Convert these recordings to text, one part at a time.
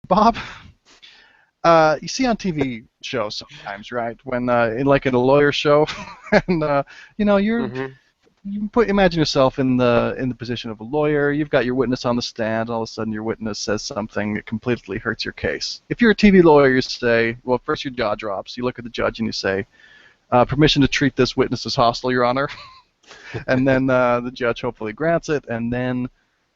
Bob, you see on TV shows sometimes, right? When in a lawyer show, and you know Hmm. imagine yourself in the position of a lawyer. You've got your witness on the stand, and all of a sudden your witness says something that completely hurts your case. If you're a TV lawyer, you say, well, first your jaw drops. You look at the judge and you say, permission to treat this witness as hostile, Your Honor. And then the judge hopefully grants it, and then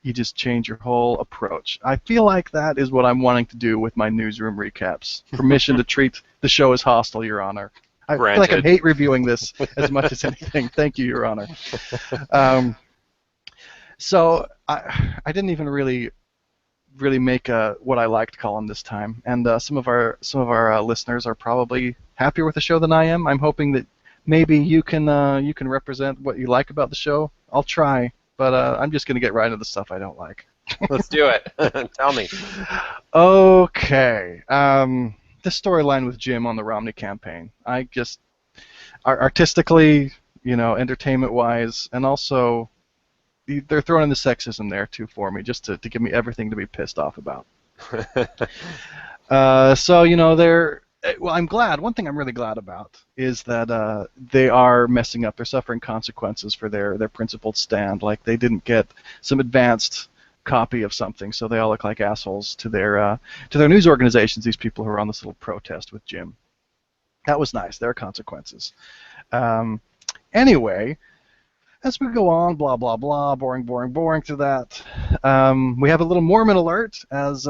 you just change your whole approach. I feel like that is what I'm wanting to do with my newsroom recaps. Permission to treat the show as hostile, Your Honor. I feel like I Granted. hate reviewing this as much as anything. Thank you, Your Honor. Um, so I didn't even really make what I liked column this time, and some of our listeners are probably happier with the show than I am. I'm hoping that maybe you can represent what you like about the show. I'll try, but I'm just gonna get right into the stuff I don't like. Let's do it. Tell me. Okay. The storyline with Jim on the Romney campaign. I just artistically, entertainment-wise, and also they're throwing in the sexism there too for me, just to give me everything to be pissed off about. So they're well. I'm glad. One thing I'm really glad about is that they are messing up. They're suffering consequences for their principled stand. Like they didn't get some advanced copy of something, so they all look like assholes to their news organizations. These people who are on this little protest with Jim. That was nice. There are consequences. Um, anyway, as we go on, blah blah blah, boring, boring, boring through that. We have a little Mormon alert as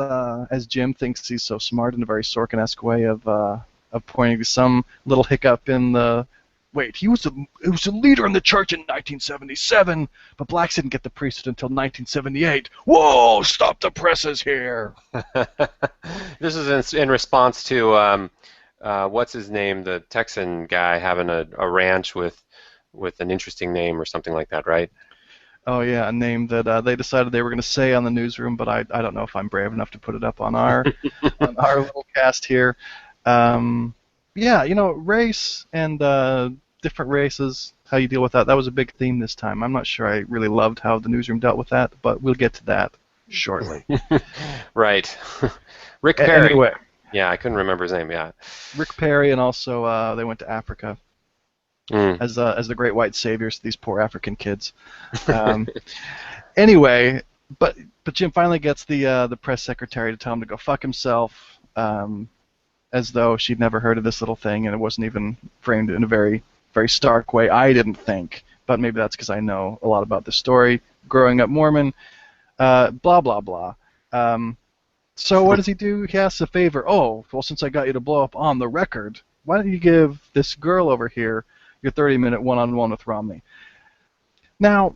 Jim thinks he's so smart in a very Sorkin-esque way of pointing to some little hiccup in the. Wait, he was a leader in the church in 1977, but blacks didn't get the priesthood until 1978. Whoa! Stop the presses here. This is in response to what's his name, the Texan guy having a ranch with an interesting name or something like that, right? Oh yeah, a name that they decided they were going to say on the newsroom, but I don't know if I'm brave enough to put it up on our little cast here. Um, yeah, race and different races, how you deal with that. That was a big theme this time. I'm not sure I really loved how the newsroom dealt with that, but we'll get to that shortly. Right. Rick Perry. Anyway, Yeah, I couldn't remember his name. Yeah. Rick Perry, and also they went to Africa Mm. as the great white saviors to these poor African kids. Um, anyway, but Jim finally gets the press secretary to tell him to go fuck himself, as though she'd never heard of this little thing, and it wasn't even framed in a very very stark way. I didn't think, but maybe that's because I know a lot about the story. Growing up Mormon, blah blah blah. So what does he do? He asks a favor. Oh, well, since I got you to blow up on the record, why don't you give this girl over here your 30-minute one-on-one with Romney? Now,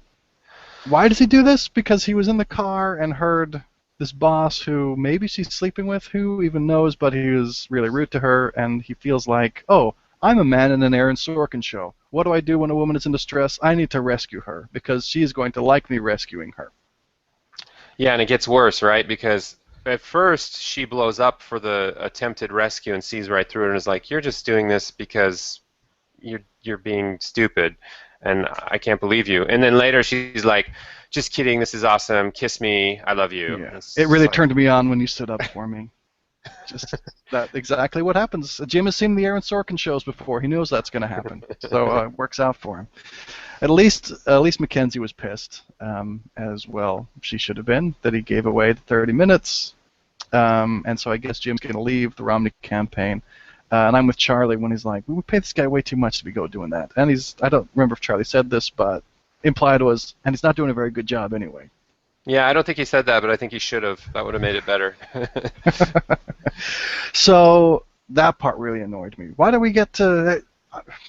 why does he do this? Because he was in the car and heard this boss who maybe she's sleeping with, who even knows, but he was really rude to her, and he feels like, oh, I'm a man in an Aaron Sorkin show. What do I do when a woman is in distress? I need to rescue her because she is going to like me rescuing her. Yeah, and it gets worse, right? Because at first she blows up for the attempted rescue and sees right through it and is like, "You're just doing this because you're being stupid, and I can't believe you." And then later she's like, "Just kidding. This is awesome. Kiss me. I love you." Yeah, It's it just really like, turned me on when you stood up for me. Just that exactly what happens. Jim has seen the Aaron Sorkin shows before. He knows that's going to happen, so it works out for him. At least Mackenzie was pissed, as well. She should have been that he gave away the 30 minutes, and so I guess Jim's going to leave the Romney campaign. And I'm with Charlie when he's like, "We pay this guy way too much to be go doing that." And I don't remember if Charlie said this, but implied was, and he's not doing a very good job anyway. yeah, I don't think he said that, but I think he should have. That would have made it better. So that part really annoyed me. Why do we get to?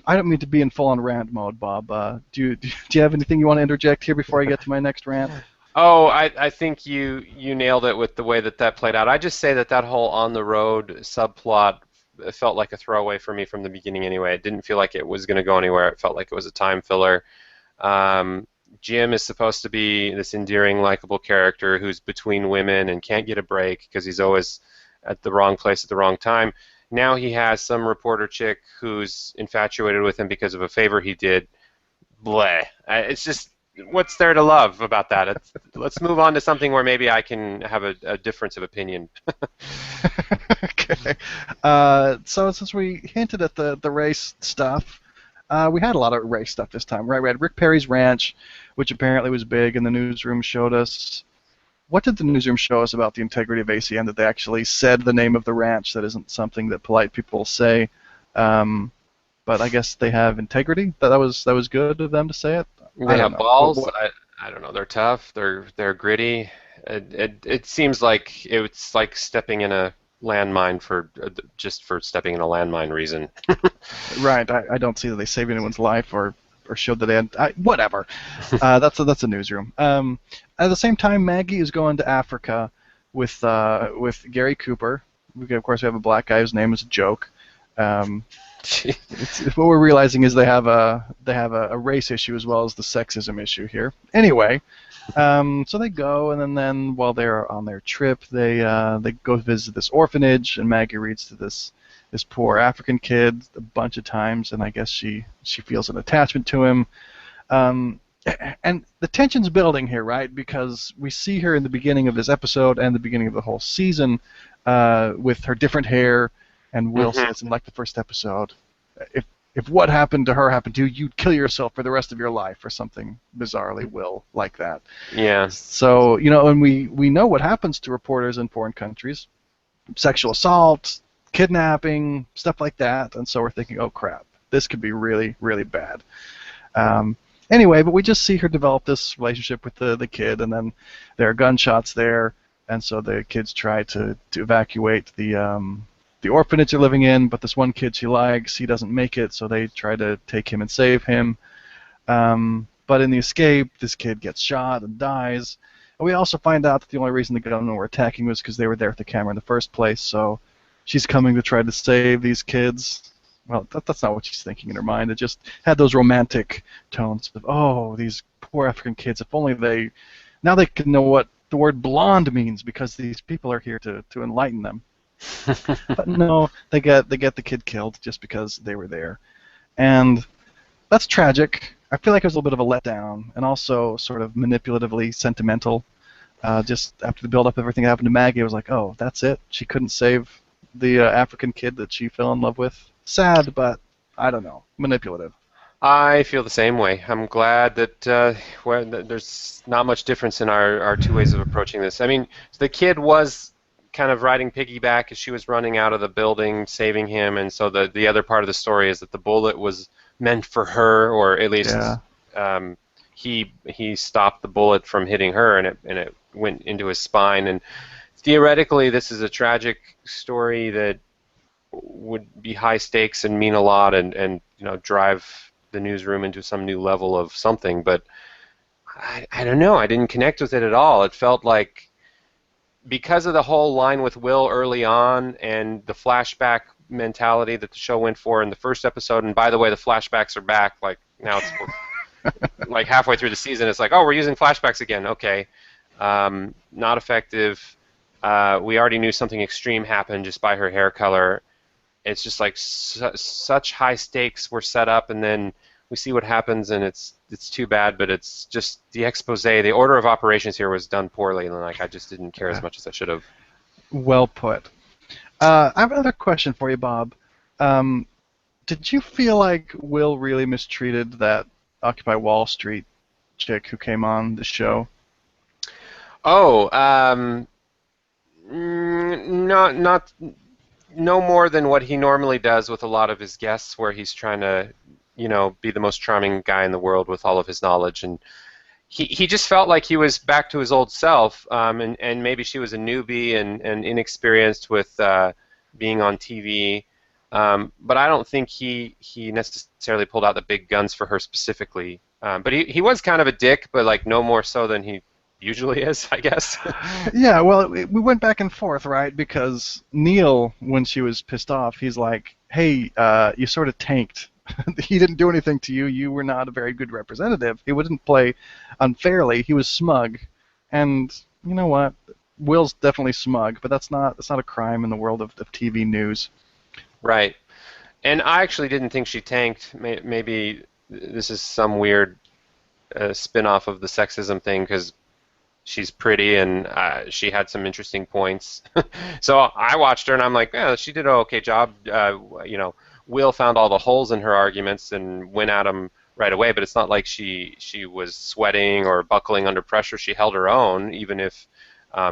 I don't mean to be in full-on rant mode, Bob. Do you have anything you want to interject here before I get to my next rant? Oh, I think you nailed it with the way that played out. I just say that whole on the road subplot felt like a throwaway for me from the beginning anyway. It didn't feel like it was going to go anywhere. It felt like it was a time filler. Jim is supposed to be this endearing, likable character who's between women and can't get a break because he's always at the wrong place at the wrong time. Now he has some reporter chick who's infatuated with him because of a favor he did. Bleh. It's just what's there to love about that? Let's move on to something where maybe I can have a difference of opinion. Okay. So since we hinted at the race stuff, we had a lot of race stuff this time, right? We had Rick Perry's ranch, which apparently was big, and the newsroom showed us. What did the newsroom show us about the integrity of ACN? That they actually said the name of the ranch. That isn't something that polite people say. Um, but I guess they have integrity. That was good of them to say it. I They don't have know. balls. I don't know. They're tough. They're gritty. It seems like it's like stepping in a landmine for just for stepping in a landmine reason. Right. I don't see that they saved anyone's life or showed that they had. Whatever. That's a newsroom. At the same time, Maggie is going to Africa with Gary Cooper. Of course, we have a black guy whose name is a joke. Um, what we're realizing is they have a race issue as well as the sexism issue here. Anyway, so they go, and then while they're on their trip, they go visit this orphanage, and Maggie reads to this poor African kid a bunch of times, and I guess she feels an attachment to him. Um, and the tension's building here, right? Because we see her in the beginning of this episode and the beginning of the whole season with her different hair, and Will Hmm. says in like the first episode, if what happened to her happened to you, you'd kill yourself for the rest of your life, or something bizarrely Will like that. Yeah. So and we know what happens to reporters in foreign countries: sexual assault, kidnapping, stuff like that. And so we're thinking, oh crap, this could be really, really bad. Um, anyway, but we just see her develop this relationship with the kid, and then there are gunshots there, and so the kids try to evacuate the orphanage they're living in, but this one kid she likes, he doesn't make it, so they try to take him and save him. But in the escape, this kid gets shot and dies. And we also find out that the only reason the gunmen were attacking was because they were there with the camera in the first place, so she's coming to try to save these kids. Well, that's not what she's thinking in her mind. It just had those romantic tones of, oh, these poor African kids, if only now they can know what the word blonde means because these people are here to enlighten them. But no, they get the kid killed just because they were there. And that's tragic. I feel like it was a little bit of a letdown, and also sort of manipulatively sentimental. Just after the build-up of everything that happened to Maggie, I was like, oh, that's it? She couldn't save the African kid that she fell in love with? Sad, but I don't know. Manipulative. I feel the same way. I'm glad that there's not much difference in our two ways of approaching this. I mean, the kid was kind of riding piggyback as she was running out of the building, saving him, and so the other part of the story is that the bullet was meant for her, or at least Yeah. he stopped the bullet from hitting her, and it went into his spine. And theoretically, this is a tragic story that would be high stakes and mean a lot, and drive the newsroom into some new level of something. But I don't know. I didn't connect with it at all. It felt like, because of the whole line with Will early on and the flashback mentality that the show went for in the first episode, and by the way, the flashbacks are back. Like now it's like halfway through the season, it's like, oh, we're using flashbacks again. Okay, not effective. We already knew something extreme happened just by her hair color. It's just like such high stakes were set up, and then we see what happens, and it's too bad. But it's just the expose, the order of operations here was done poorly, and like I just didn't care as much as I should have. Well put. I have another question for you, Bob. Um, did you feel like Will really mistreated that Occupy Wall Street chick who came on the show? Oh, not no more than what he normally does with a lot of his guests, where he's trying to, be the most charming guy in the world with all of his knowledge, and he just felt like he was back to his old self, and maybe she was a newbie and inexperienced with being on TV, but I don't think he necessarily pulled out the big guns for her specifically, but he was kind of a dick, but like no more so than he usually is, I guess. Yeah, well, we went back and forth, right? Because Neil, when she was pissed off, he's like, hey, you sort of tanked. He didn't do anything to you. You were not a very good representative. He wouldn't play unfairly. He was smug. And you know what? Will's definitely smug, but that's not a crime in the world of TV news. Right. And I actually didn't think she tanked. Maybe this is some weird a spin-off of the sexism thing because she's pretty and she had some interesting points. So I watched her and I'm like, yeah, she did an okay job. Will found all the holes in her arguments and went at them right away. But it's not like she was sweating or buckling under pressure. She held her own, even if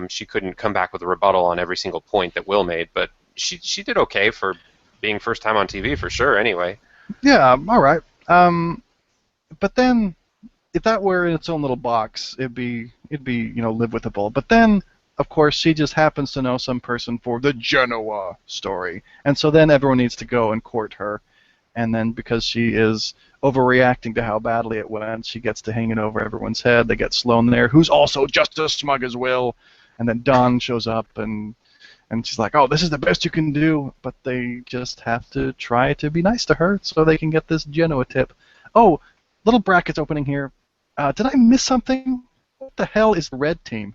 she couldn't come back with a rebuttal on every single point that Will made. But she did okay for being first time on TV for sure. Anyway. Yeah, all right. But then, if that were in its own little box, it'd be live with the bull. But then, of course, she just happens to know some person for the Genoa story, and so then everyone needs to go and court her. And then because she is overreacting to how badly it went, she gets to hanging over everyone's head. They get Sloane there, who's also just as smug as Will, and then Dawn shows up and she's like, "Oh, this is the best you can do," but they just have to try to be nice to her so they can get this Genoa tip. Oh, little brackets opening here. Did I miss something? What the hell is the red team?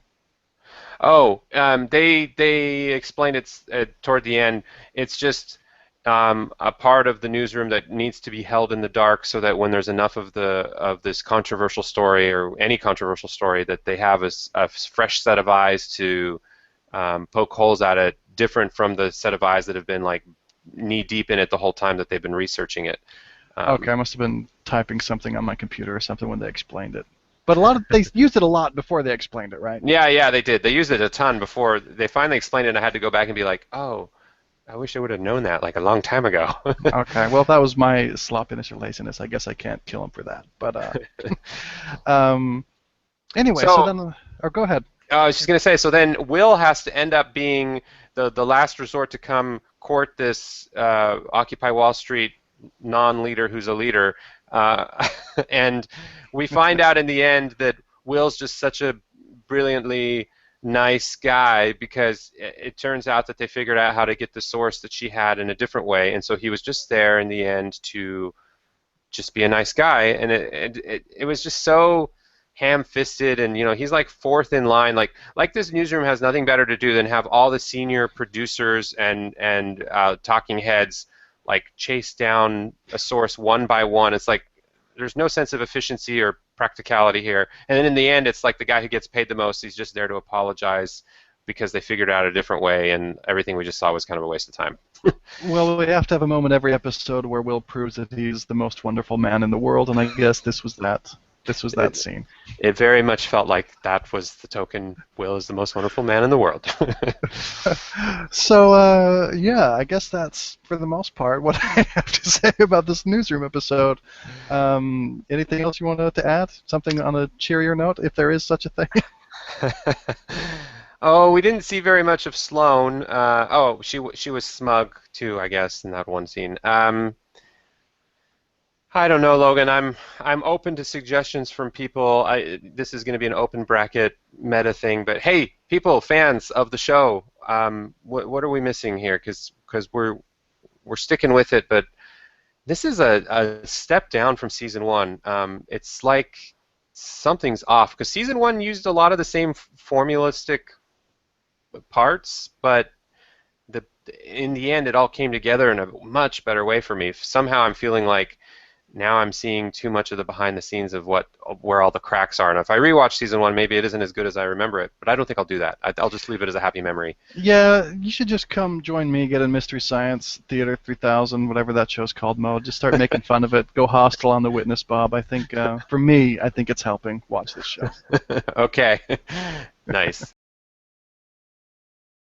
Oh, they explained it toward the end. It's just a part of the newsroom that needs to be held in the dark, so that when there's enough of this controversial story or any controversial story, that they have a fresh set of eyes to poke holes at it, different from the set of eyes that have been like knee deep in it the whole time that they've been researching it. Okay, I must have been typing something on my computer or something when they explained it. But they used it a lot before they explained it, right? Yeah, they did. They used it a ton before they finally explained it, and I had to go back and be like, oh, I wish I would have known that like a long time ago. Okay, well, if that was my sloppiness or laziness, I guess I can't kill him for that. But um, anyway, so So then, or go ahead. I was just going to say, so then Will has to end up being the last resort to come court this Occupy Wall Street non-leader who's a leader. Uh, and we find out in the end that Will's just such a brilliantly nice guy because it turns out that they figured out how to get the source that she had in a different way. And so he was just there in the end to just be a nice guy. And it was just so ham-fisted, and he's like fourth in line, like this newsroom has nothing better to do than have all the senior producers and talking heads like chase down a source one by one. It's like there's no sense of efficiency or practicality here, and then in the end it's like the guy who gets paid the most, he's just there to apologize because they figured out a different way, and everything we just saw was kind of a waste of time. Well, we have to have a moment every episode where Will proves that he's the most wonderful man in the world, and I guess this was that. This was that scene. It very much felt like that was the token. Will is the most wonderful man in the world. So, yeah, I guess that's, for the most part, what I have to say about this newsroom episode. Anything else you wanted to add? Something on a cheerier note, if there is such a thing? Oh, we didn't see very much of Sloane. She was smug too, I guess, in that one scene. I don't know, Logan. I'm open to suggestions from people. This is going to be an open bracket meta thing, but hey, people, fans of the show, what are we missing here? Because we're sticking with it, but this is a step down from season one. It's like something's off because season one used a lot of the same formulistic parts, but in the end, it all came together in a much better way for me. Somehow, I'm feeling like now I'm seeing too much of the behind the scenes of where all the cracks are. And if I rewatch season one, maybe it isn't as good as I remember it. But I don't think I'll do that. I'll just leave it as a happy memory. Yeah, you should just come join me, get in Mystery Science Theater 3000, whatever that show's called, Mo. Just start making fun of it. Go hostile on the witness, Bob. I think, for me, I think it's helping. Watch this show. Okay. Nice.